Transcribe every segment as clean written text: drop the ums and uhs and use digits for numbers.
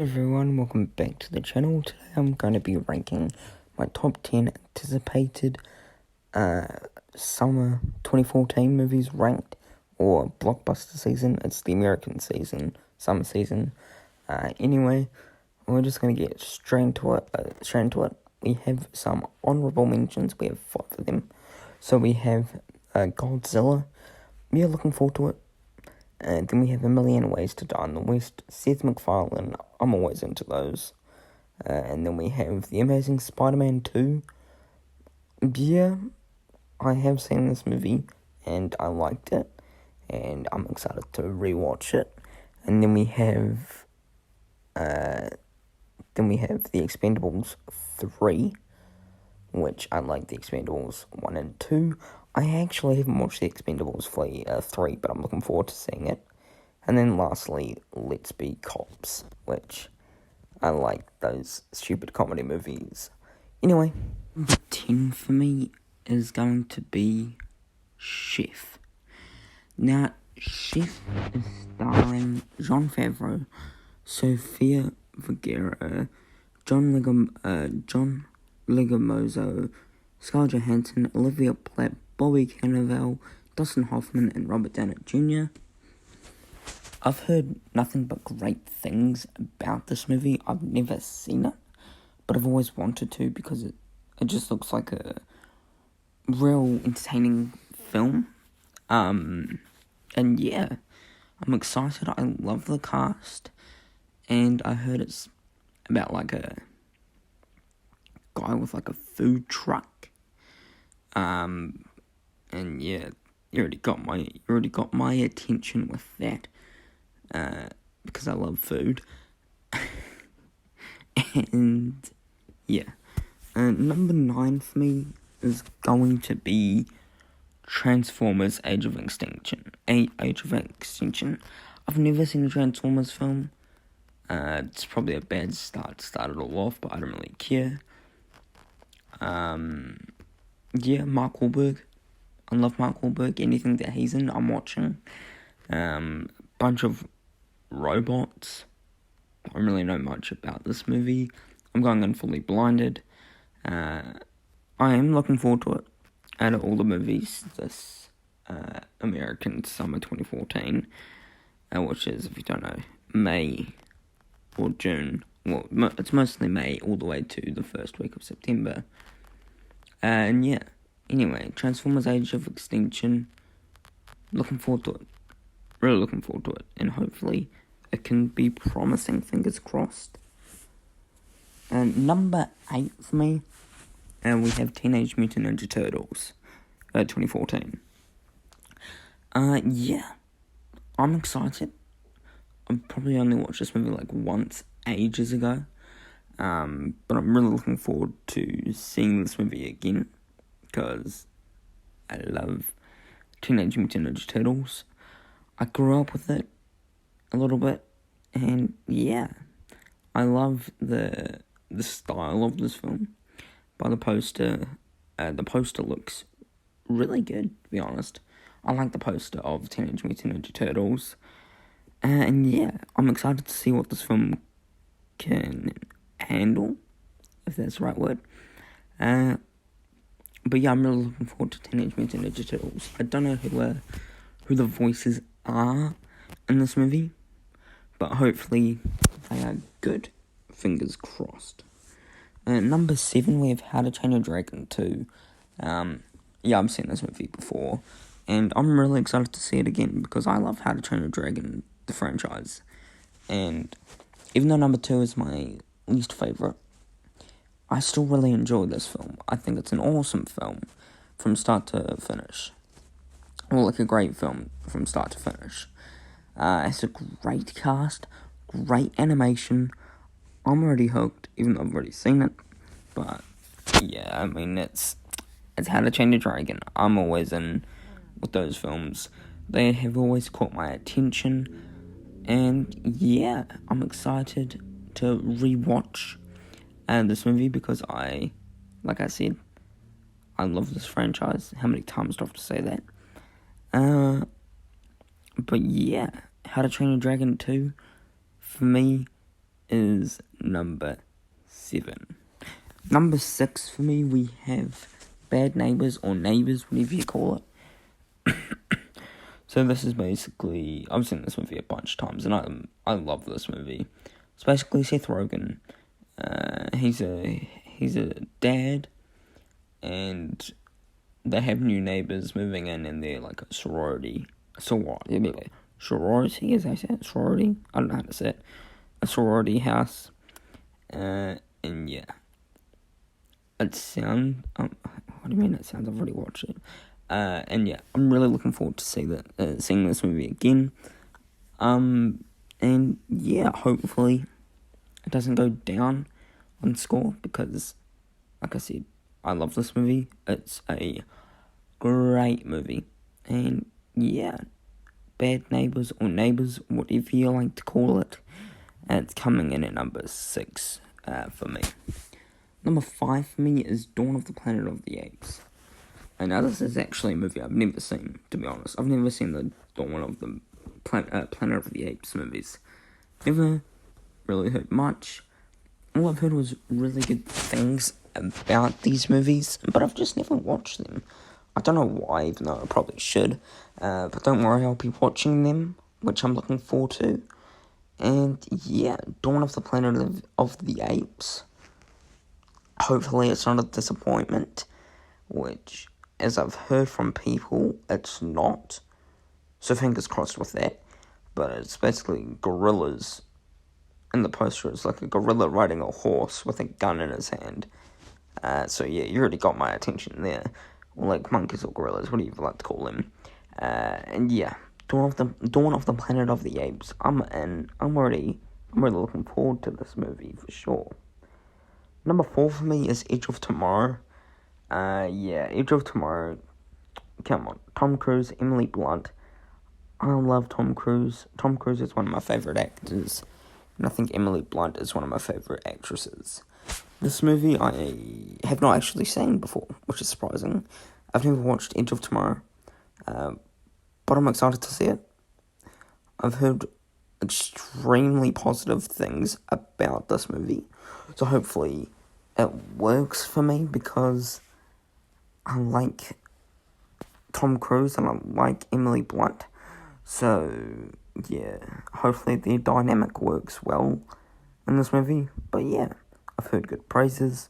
Hello everyone, welcome back to the channel. Today I'm going to be ranking my top 10 anticipated summer 2014 movies ranked, or blockbuster season. It's the American season, summer season. Anyway, we're just going to get straight into it. We have some honorable mentions. We have 5 of them. So we have Godzilla. Yeah, looking forward to it. And then we have A Million Ways to Die in the West, Seth MacFarlane, I'm always into those. And then we have The Amazing Spider-Man 2. Yeah, I have seen this movie, and I liked it, and I'm excited to rewatch it. And then we have The Expendables 3, which I like The Expendables 1 and 2. I actually haven't watched The Expendables 3, but I'm looking forward to seeing it. And then lastly, Let's Be Cops, which I like those stupid comedy movies. Anyway, number 10 for me is going to be Chef. Now, Chef is starring Jon Favreau, Sofia Vergara, John Leguizamo, Scarlett Johansson, Olivia Platt, Bobby Cannavale, Dustin Hoffman, and Robert Downey Jr. I've heard nothing but great things about this movie. I've never seen it, but I've always wanted to because it just looks like a real entertaining film. And yeah, I'm excited. I love the cast, and I heard it's about like a guy with like a food truck. And yeah, you already got my attention with that. Because I love food. And yeah. Number 9 for me is going to be Transformers Age of Extinction. Age of Extinction. I've never seen a Transformers film. It's probably a bad start to start it all off, but I don't really care. Yeah, Mark Wahlberg. I love Mark Wahlberg. Anything that he's in, I'm watching. Bunch of robots. I don't really know much about this movie. I'm going in fully blinded. I am looking forward to it. Out of all the movies this American summer 2014, which is, if you don't know, May or June. Well, it's mostly May all the way to the first week of September. And yeah, anyway, Transformers Age of Extinction. Looking forward to it. Really looking forward to it, and hopefully it can be promising, fingers crossed. And number 8 for me, we have Teenage Mutant Ninja Turtles, 2014. Yeah, I'm excited. I've probably only watched this movie like once, ages ago, but I'm really looking forward to seeing this movie again, because I love Teenage Mutant Ninja Turtles. I grew up with it a little bit, and yeah, I love the style of this film. By the poster looks really good, to be honest. I like the poster of Teenage Mutant Ninja Turtles, and yeah, I'm excited to see what this film can handle, if that's the right word. But yeah, I'm really looking forward to Teenage Mutant Ninja Turtles. I don't know who the voices are in this movie, but hopefully they are good. Fingers crossed. Number 7, we have How to Train Your Dragon 2. Yeah, I've seen this movie before, and I'm really excited to see it again because I love How to Train Your Dragon, the franchise. And even though number 2 is my least favourite, I still really enjoy this film. I think it's an awesome film from start to finish. Well, like a great film from start to finish. It's a great cast, great animation. I'm already hooked, even though I've already seen it. But yeah, I mean, it's How to Train Your Dragon. I'm always in with those films. They have always caught my attention. And yeah, I'm excited to rewatch this movie because like I said, I love this franchise. How many times do I have to say that? But yeah, How to Train Your Dragon 2, for me, is number 7. Number 6 for me, we have Bad Neighbours, or Neighbours, whatever you call it. So this is basically, I've seen this movie a bunch of times, and I love this movie. It's basically Seth Rogen. He's a dad, and they have new neighbours moving in, and they're like a sorority, as I say it, sorority, I don't know how to say it, a sorority house, and yeah, what do you mean it sounds, I've already watched it. And yeah, I'm really looking forward to seeing this movie again. And yeah, hopefully it doesn't go down on score, because, like I said, I love this movie. It's a great movie. And yeah, Bad Neighbours, or Neighbours, whatever you like to call it, it's coming in at number 6 for me. Number 5 for me is Dawn of the Planet of the Apes. And now this is actually a movie I've never seen, to be honest. I've never seen the Dawn of the Planet of the Apes movies. Never really heard much. All I've heard was really good things about these movies, but I've just never watched them. I don't know why, even though I probably should. But don't worry, I'll be watching them, which I'm looking forward to. And yeah, Dawn of the Planet of the Apes. Hopefully it's not a disappointment, which, as I've heard from people, it's not. So fingers crossed with that. But it's basically gorillas. In the poster, it's like a gorilla riding a horse with a gun in his hand. So yeah, you already got my attention there. Or like monkeys or gorillas, whatever you like to call them. And yeah, Dawn of the Planet of the Apes. I'm in. I'm really looking forward to this movie for sure. Number 4 for me is Age of Tomorrow. Yeah, Age of Tomorrow. Come on, Tom Cruise, Emily Blunt. I love Tom Cruise. Tom Cruise is one of my favourite actors, and I think Emily Blunt is one of my favourite actresses. This movie I have not actually seen before, which is surprising. I've never watched Age of Tomorrow, but I'm excited to see it. I've heard extremely positive things about this movie, so hopefully it works for me, because I like Tom Cruise and I like Emily Blunt. So yeah, hopefully their dynamic works well in this movie. But yeah, I've heard good praises,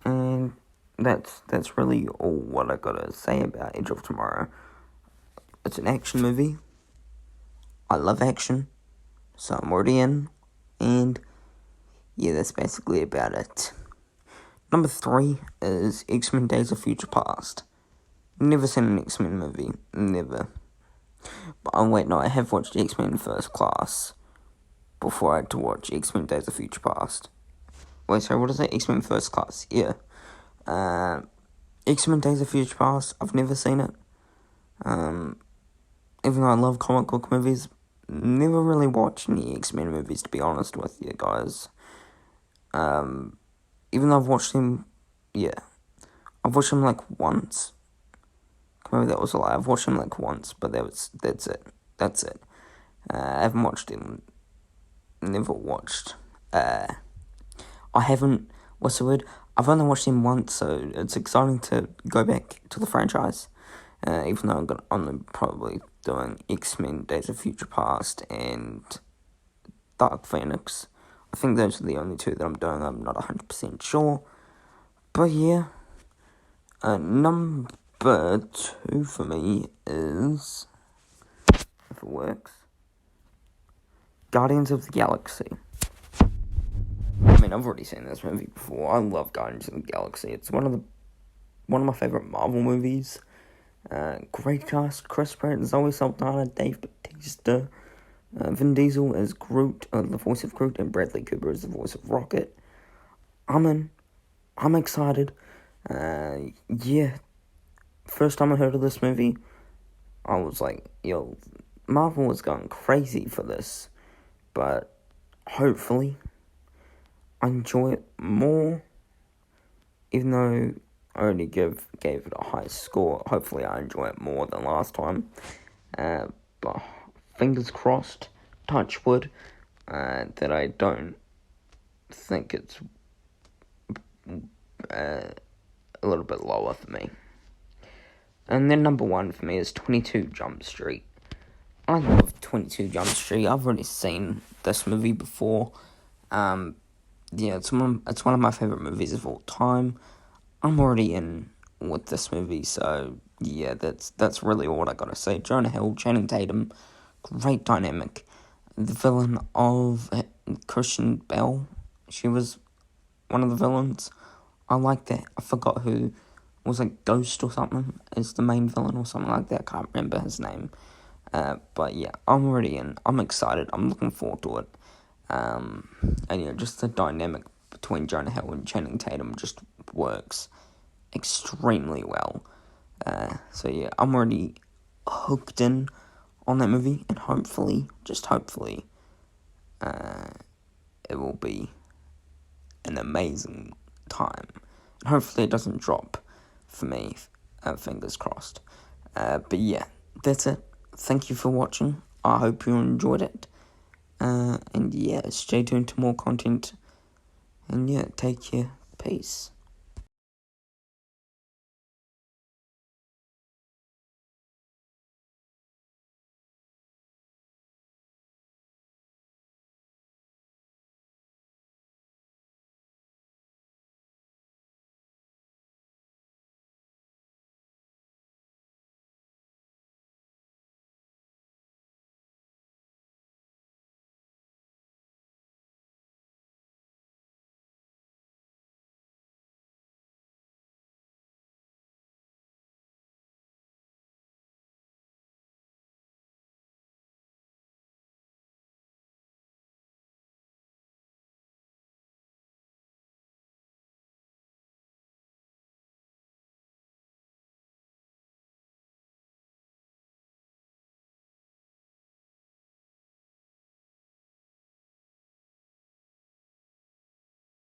and that's really all what I gotta say about Age of Tomorrow. It's an action movie. I love action, so I'm already in, and yeah, that's basically about it. Number 3 is X-Men Days of Future Past. Never seen an X-Men movie, never. But I have watched X-Men First Class before I had to watch X-Men Days of Future Past. Wait, sorry, what is it? X-Men First Class, yeah. X-Men Days of Future Past, I've never seen it. Even though I love comic book movies, never really watched any X-Men movies, to be honest with you guys. Even though I've watched them, yeah. I've watched them like once. Maybe that was a lie. I've watched them like once, but that's it. I haven't watched them. Never watched. I haven't. What's the word? I've only watched them once, so it's exciting to go back to the franchise. Even though I'm probably doing X-Men Days of Future Past and Dark Phoenix. I think those are the only 2 that I'm doing. I'm not 100% sure. But yeah. Number 2 for me is, if it works, Guardians of the Galaxy. I mean, I've already seen this movie before. I love Guardians of the Galaxy. It's one of my favourite Marvel movies. Great cast: Chris Pratt, Zoe Saldana, Dave Bautista, Vin Diesel as Groot, the voice of Groot, and Bradley Cooper as the voice of Rocket. I'm in. I'm excited. Yeah. First time I heard of this movie, I was like, yo, Marvel is going crazy for this. But hopefully I enjoy it more. Even though I already gave it a high score, hopefully I enjoy it more than last time. But fingers crossed, touch wood, that I don't think it's a little bit lower for me. And then number 1 for me is 22 Jump Street. I love 22 Jump Street. I've already seen this movie before. It's one of my favourite movies of all time. I'm already in with this movie, so yeah, that's really all I gotta say. Jonah Hill, Channing Tatum, great dynamic. The villain of Christian Bale, she was one of the villains. I like that. I forgot who was, like, Ghost or something is the main villain or something like that. I can't remember his name. But yeah, I'm already in. I'm excited. I'm looking forward to it. And yeah, just the dynamic between Jonah Hill and Channing Tatum just works extremely well. So yeah, I'm already hooked in on that movie, and hopefully, it will be an amazing time. And hopefully it doesn't drop for me, fingers crossed. But yeah, that's it. Thank you for watching. I hope you enjoyed it. And yeah, stay tuned to more content. And yeah, take care. Peace.